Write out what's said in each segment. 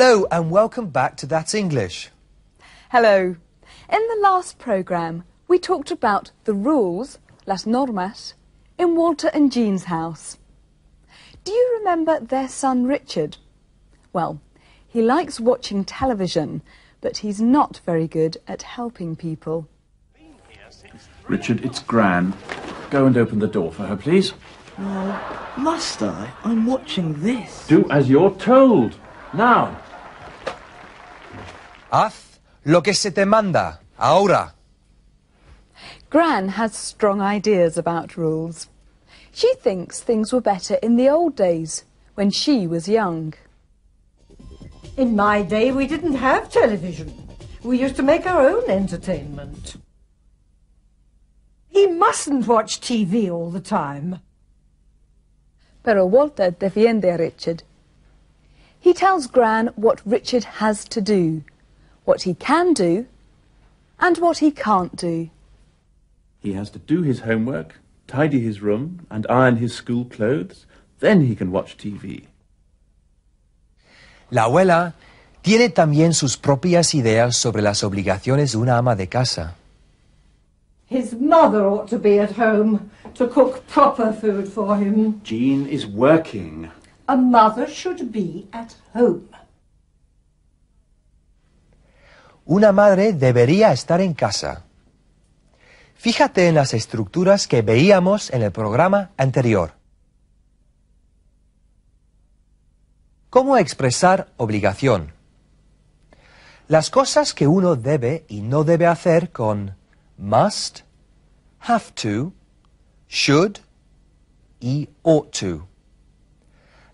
Hello and welcome back to That's English. Hello. In the last programme, we talked about the rules, las normas, in Walter and Jean's house. Do you remember their son Richard? Well, he likes watching television, but he's not very good at helping people. Richard, it's Gran. Go and open the door for her, please. No, must I? I'm watching this. Do as you're told. Now. Haz lo que se te manda, ahora. Gran has strong ideas about rules. She thinks things were better in the old days, when she was young. In my day, we didn't have television. We used to make our own entertainment. He mustn't watch TV all the time. Pero Walter defiende a Richard. He tells Gran what Richard has to do, what he can do, and what he can't do. He has to do his homework, tidy his room, and iron his school clothes. Then he can watch TV. La abuela tiene también sus propias ideas sobre las obligaciones de una ama de casa. His mother ought to be at home to cook proper food for him. Jean is working. A mother should be at home. Una madre debería estar en casa. Fíjate en las estructuras que veíamos en el programa anterior. ¿Cómo expresar obligación? Las cosas que uno debe y no debe hacer con must, have to, should y ought to.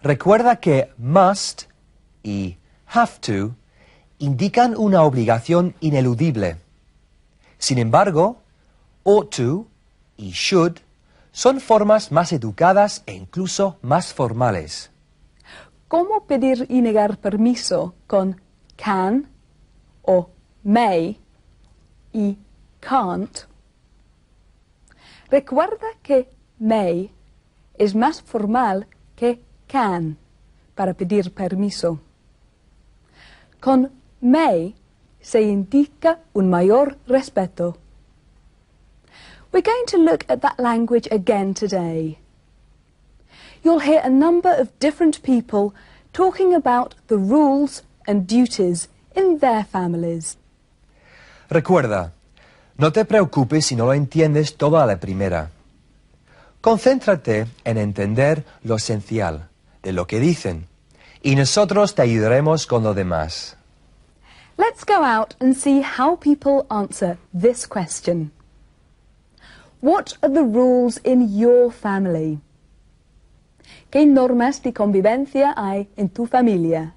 Recuerda que must y have to indican una obligación ineludible. Sin embargo, ought to y should son formas más educadas e incluso más formales. ¿Cómo pedir y negar permiso con can o may y can't? Recuerda que may es más formal que can para pedir permiso. Con may se indica un mayor respeto. We're going to look at that language again today. You'll hear a number of different people talking about the rules and duties in their families. Recuerda, no te preocupes si no lo entiendes todo a la primera. Concéntrate en entender lo esencial de lo que dicen y nosotros te ayudaremos con lo demás. Let's go out and see how people answer this question. What are the rules in your family? ¿Qué normas de convivencia hay en tu familia?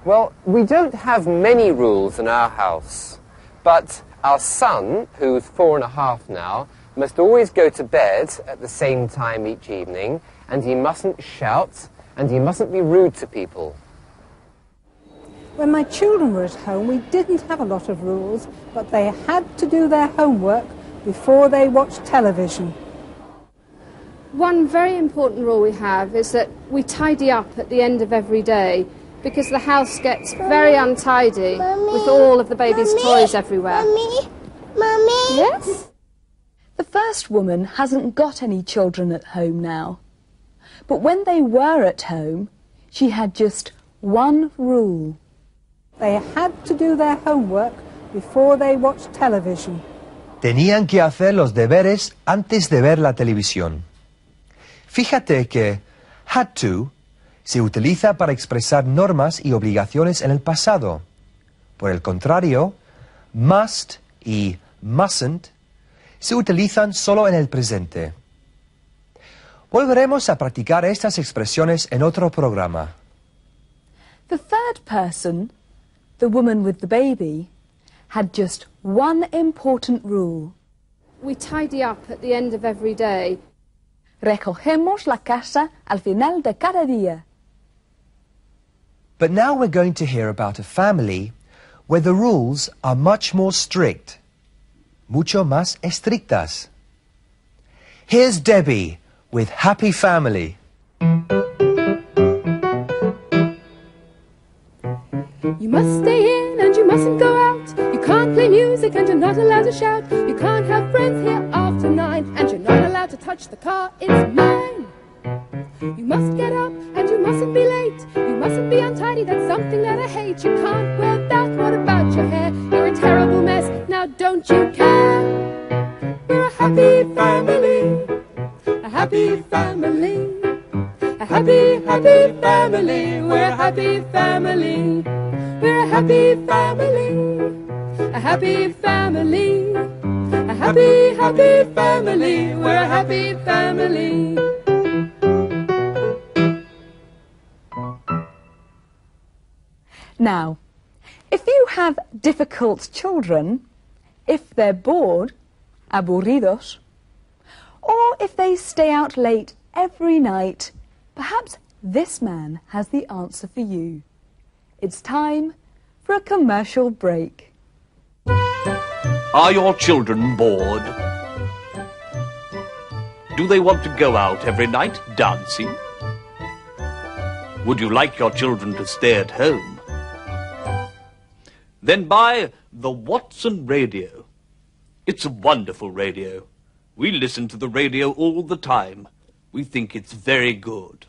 Well, we don't have many rules in our house, but our son, who's 4.5 now, must always go to bed at the same time each evening, and he mustn't shout, and he mustn't be rude to people. When my children were at home, we didn't have a lot of rules, but they had to do their homework before they watched television. One very important rule we have is that we tidy up at the end of every day because the house gets very untidy with all of the baby's toys everywhere. Mummy? Yes? The first woman hasn't got any children at home now. But when they were at home, she had just one rule. They had to do their homework before they watched television. Tenían que hacer los deberes antes de ver la televisión. Fíjate que had to se utiliza para expresar normas y obligaciones en el pasado. Por el contrario, must y mustn't se utilizan solo en el presente. Volveremos a practicar estas expresiones en otro programa. The third person, the woman with the baby, had just one important rule. We tidy up at the end of every day. Recogemos la casa al final de cada día. But now we're going to hear about a family where the rules are much more strict, mucho más estrictas. Here's Debbie with Happy Family. You must stay in and you mustn't go out. You can't play music and you're not allowed to shout. You can't have friends here after 9, and you're not allowed to touch the car, it's mine. You must get up and you mustn't be late. You mustn't be untidy, that's something that I hate. You can't wear that, what about your hair? You're a terrible mess, now don't you care? We're a happy family, a happy family, a happy, happy family. We're a happy family, we're a happy family, a happy family, a happy, happy family. We're a happy family. Now, if you have difficult children, if they're bored, aburridos, or if they stay out late every night, perhaps this man has the answer for you. It's time for a commercial break. Are your children bored? Do they want to go out every night dancing? Would you like your children to stay at home? Then buy the Watson Radio. It's a wonderful radio. We listen to the radio all the time. We think it's very good.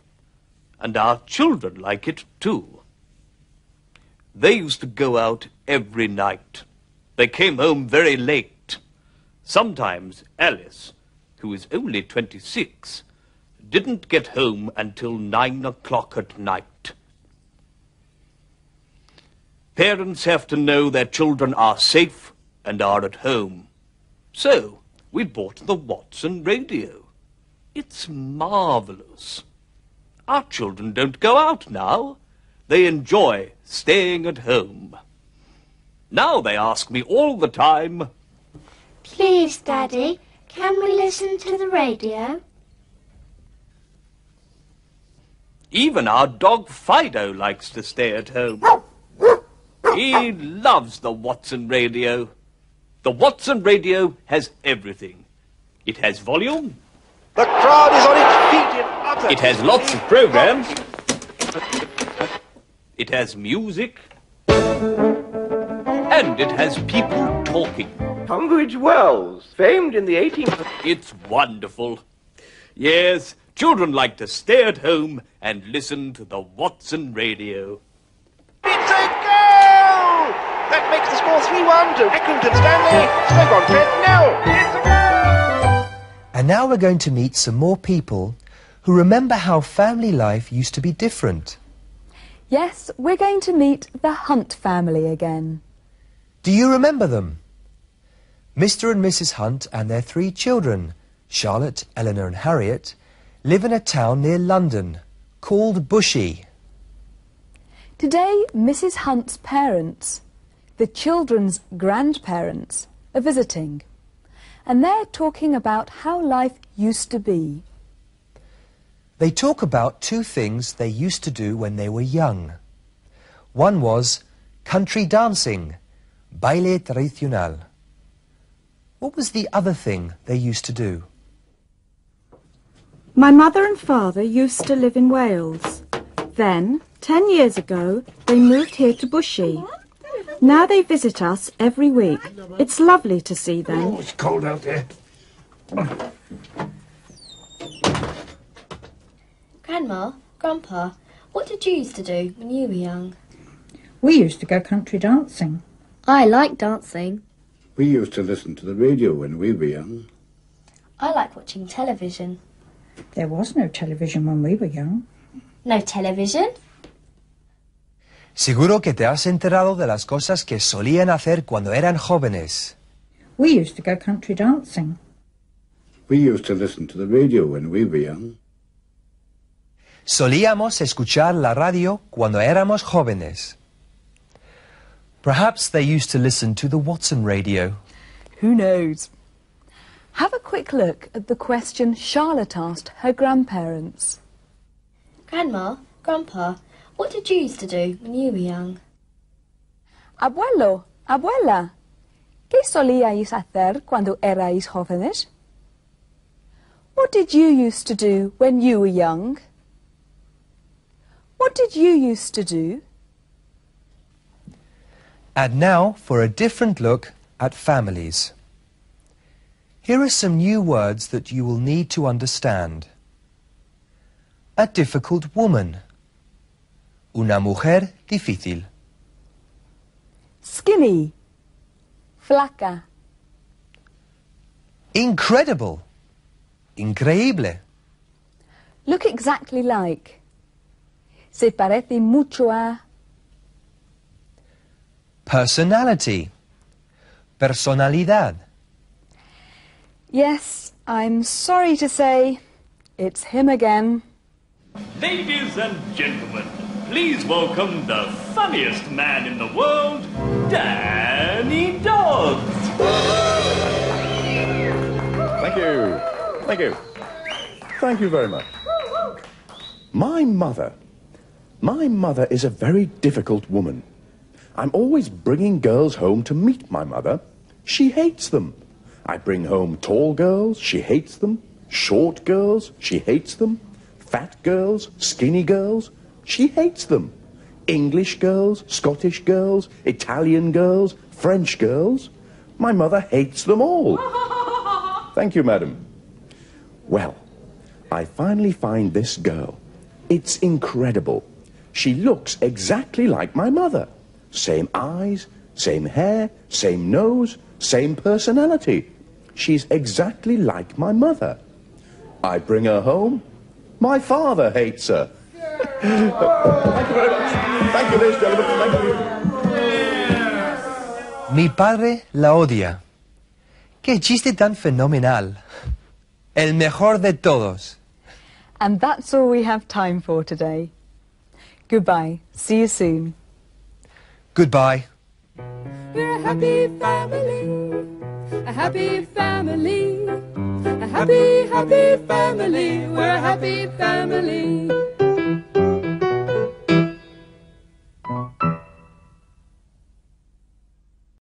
And our children like it too. They used to go out every night. They came home very late. Sometimes Alice, who is only 26, didn't get home until 9 o'clock at night. Parents have to know their children are safe and are at home. So, we bought the Watson Radio. It's marvellous. Our children don't go out now. They enjoy staying at home. Now they ask me all the time, Please, Daddy, can we listen to the radio? even our dog Fido likes to stay at home. He loves the Watson Radio. The Watson Radio has everything. It has volume. The crowd is on its feet in utter... It has lots of programs. It has music. And it has people talking. Tunbridge Wells, famed in the 18th... It's wonderful. Yes, children like to stay at home and listen to the Watson Radio. It's a goal! That makes the score 3-1 to Accrington Stanley. Stoke on Trent, no! It's a goal! And now we're going to meet some more people who remember how family life used to be different. Yes, we're going to meet the Hunt family again. Do you remember them? Mr. and Mrs. Hunt and their 3 children, Charlotte, Eleanor and Harriet, live in a town near London called Bushey. Today, Mrs. Hunt's parents, the children's grandparents, are visiting. And they're talking about how life used to be. They talk about 2 things they used to do when they were young. One was country dancing, baile tradicional. What was the other thing they used to do? My mother and father used to live in Wales. Then, 10 years ago, they moved here to Bushey. Now they visit us every week. It's lovely to see them. Oh, it's cold out there. Grandma, Grandpa, what did you used to do when you were young? We used to go country dancing. I like dancing. We used to listen to the radio when we were young. I like watching television. There was no television when we were young. No television? Seguro que te has enterado de las cosas que solían hacer cuando eran jóvenes. We used to go country dancing. We used to listen to the radio when we were young. Solíamos escuchar la radio cuando éramos jóvenes. Perhaps they used to listen to the Watson Radio. Who knows? Have a quick look at the question Charlotte asked her grandparents. Grandma, Grandpa, what did you used to do when you were young? Abuelo, abuela, ¿qué solíais hacer cuando erais jóvenes? What did you used to do when you were young? What did you used to do? And now for a different look at families. Here are some new words that you will need to understand. A difficult woman. Una mujer difícil. Skinny. Flaca. Incredible. Increíble. Look exactly like. Se parece mucho a. Personality. Personalidad. Yes, I'm sorry to say, it's him again. Ladies and gentlemen, please welcome the funniest man in the world, Danny Dodds. Thank you. Thank you. Thank you very much. My mother is a very difficult woman. I'm always bringing girls home to meet my mother. She hates them. I bring home tall girls, she hates them. Short girls, she hates them. Fat girls, skinny girls, she hates them. English girls, Scottish girls, Italian girls, French girls. My mother hates them all. Thank you, madam. Well, I finally find this girl. It's incredible. She looks exactly like my mother. Same eyes, same hair, same nose, same personality. She's exactly like my mother. I bring her home. My father hates her. Thank you very much. Thank you, ladies and gentlemen. Thank you. Mi padre la odia. ¡Qué chiste tan fenomenal! El mejor de todos. And that's all we have time for today. Goodbye. See you soon. Goodbye. We're a happy family, a happy family, a happy, happy family. We're a happy family.